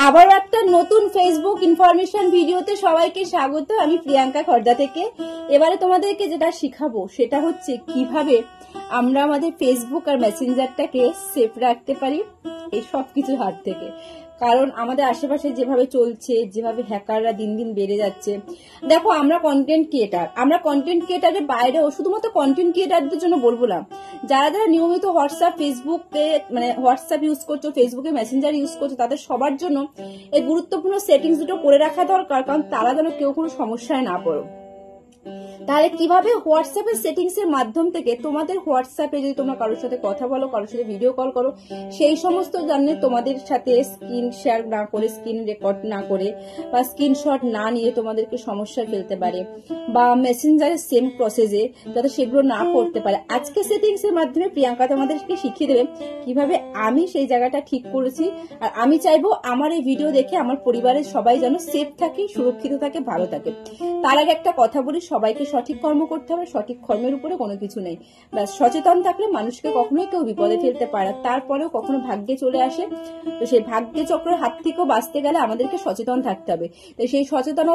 আবার একটা নতুন ফেসবুক ইনফরমেশন ভিডিওতে সবাইকে স্বাগত। আমি প্রিয়াঙ্কা খর্দা থেকে। এবারে তোমাদেরকে যেটা শিখাবো সেটা হচ্ছে কিভাবে আমরা আমাদের ফেসবুক আর মেসেঞ্জারটাকে সেফ রাখতে পারি এই সব কিছুর হাত থেকে। কারণ আমাদের আশেপাশে যেভাবে চলছে, যেভাবে হ্যাকাররা দিন দিন বেড়ে যাচ্ছে। দেখো, আমরা কন্টেন্ট ক্রিয়েটারের বাইরেও, শুধুমাত্র কন্টেন্ট ক্রিয়েটারদের জন্য বলবো না, যারা যারা নিয়মিত হোয়াটসঅ্যাপ ফেসবুকে মানে হোয়াটসঅ্যাপ ইউজ করছো, ফেসবুকে মেসেঞ্জার ইউজ করছো, তাদের সবার জন্য এই গুরুত্বপূর্ণ সেটিংস দুটো করে রাখা দরকার। কারণ তারা যেন কেউ কোনো সমস্যায় না পড়ো। তাহলে কিভাবে হোয়াটসঅ্যাপের সেটিংস এর মাধ্যম থেকে তোমাদের হোয়াটসঅ্যাপে যদি তোমরা কারোর সাথে কথা বলো, কারোর সাথে ভিডিও কল করো, সেই সমস্ত জানলে তোমাদের সাথে স্ক্রিন শেয়ার না করে, স্ক্রিন রেকর্ড না করে বা স্ক্রিনশট না নিয়ে তোমাদেরকে সমস্যায় ফেলতে পারে, বা মেসেঞ্জারের সেম প্রসেসে যাতে সেগুলো না করতে পারে। আজকে সেটিংস এর মাধ্যমে প্রিয়াঙ্কা তোমাদেরকে শিখিয়ে দেবে কিভাবে আমি সেই জায়গাটা ঠিক করেছি। আর আমি চাইবো আমার এই ভিডিও দেখে আমার পরিবারের সবাই যেন সেফ থাকে, সুরক্ষিত থাকে, ভালো থাকে। তার আগে একটা কথা বলি, সবাইকে সঠিক কর্ম করতে হবে, সঠিক কর্মের উপরে কোনো কিছু নেই। ব্যাস সচেতন থাকলে মানুষকে কখনোই কেউ বিপদে ফেলতে পারে। তারপরেও কখনো ভাগ্যে চলে আসে, তো সেই ভাগ্য চক্রের হাত থেকেও বাঁচতে গেলে আমাদেরকে সচেতন থাকতে হবে। তো সেই সচেতন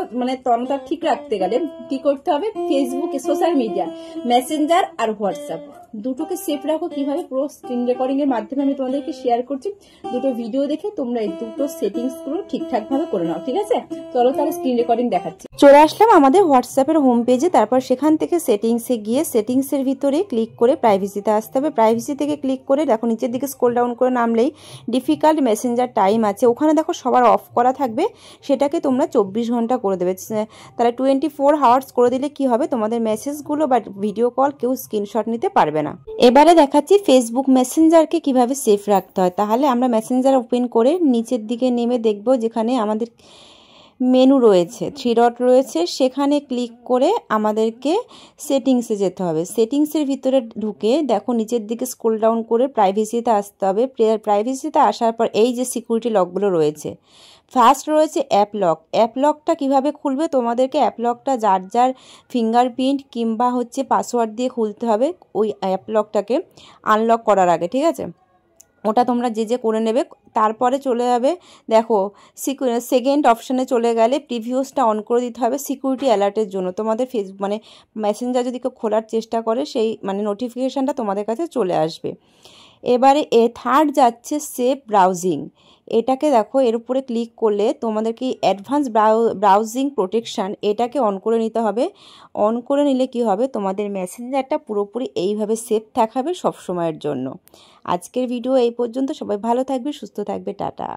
তনতা ঠিক রাখতে গেলে কি করতে হবে? ফেসবুক, সোশ্যাল মিডিয়া, মেসেঞ্জার আর হোয়াটসঅ্যাপ দুটোকে সেফ রাখো কিভাবে, পুরো স্ক্রিন রেকর্ডিং এর মাধ্যমে আমি তোমাদেরকে শেয়ার করছি। দুটো ভিডিও দেখে তোমরা এই দুটো সেটিংস গুলো ঠিকঠাক ভাবে করে নাও, ঠিক আছে? চলো তাহলে স্ক্রিন রেকর্ডিং দেখাচ্ছি। চলে আসলাম আমাদের হোয়াটসঅ্যাপের হোম পেজে। তারপর সেখান থেকে সেটিংসে গিয়ে সেটিংসের ভিতরে ক্লিক করে প্রাইভেসিতে আসতে হবে। প্রাইভেসি থেকে ক্লিক করে দেখো নিচের দিকে স্ক্রল ডাউন করে নামলেই ডিফিকাল্ট মেসেঞ্জার টাইম আছে, ওখানে দেখো সবার অফ করা থাকবে, সেটাকে তোমরা 24 ঘন্টা করে দেবে। তাহলে 24 আওয়ার্স করে দিলে কি হবে, তোমাদের মেসেজগুলো বা ভিডিও কল কেউ স্ক্রিনশট নিতে পারবে না। এবারে দেখাচ্ছি ফেসবুক মেসেঞ্জারকে কিভাবে সেফ রাখতে হয়। তাহলে আমরা মেসেঞ্জার ওপেন করে নিচের দিকে নেমে দেখব যেখানে আমাদের মেনু রয়েছে, 3 ডট রয়েছে, সেখানে ক্লিক করে আমাদেরকে সেটিংসে যেতে হবে। সেটিংসের ভিতরে ঢুকে দেখো নিচের দিকে স্ক্রল ডাউন করে প্রাইভেসিতে আসতে হবে। প্রাইভেসিতে আসার পর এই যে সিকিউরিটি লকগুলো রয়েছে, ফার্স্ট রয়েছে অ্যাপ লক। অ্যাপ লকটা কীভাবে খুলবে, তোমাদেরকে অ্যাপ লকটা যার যার ফিঙ্গারপ্রিন্ট কিংবা হচ্ছে পাসওয়ার্ড দিয়ে খুলতে হবে ওই অ্যাপ লকটাকে আনলক করার আগে, ঠিক আছে? ওটা তোমরা যে যে করে নেবে। তারপরে চলে যাবে, দেখো সেকেন্ড অপশানে চলে গেলে প্রিভিউসটা অন করে দিতে হবে সিকিউরিটি অ্যালার্টের জন্য। তোমাদের ফেসবুক মানে মেসেঞ্জার যদি কেউ খোলার চেষ্টা করে সেই মানে নোটিফিকেশানটা তোমাদের কাছে চলে আসবে। এবারে থার্ড যাচ্ছে সেফ ব্রাউজিং। এটাকে দেখো, এর উপরে ক্লিক করলে তোমাদেরকে অ্যাডভান্স ব্রাউজিং প্রোটেকশান এটাকে অন করে নিতে হবে। অন করে নিলে কি হবে, তোমাদের মেসেঞ্জারটা পুরোপুরি এইভাবে সেফ থাকবে সব সময়ের জন্য। আজকের ভিডিও এই পর্যন্ত। সবাই ভালো থাকবে, সুস্থ থাকবে, টাটা।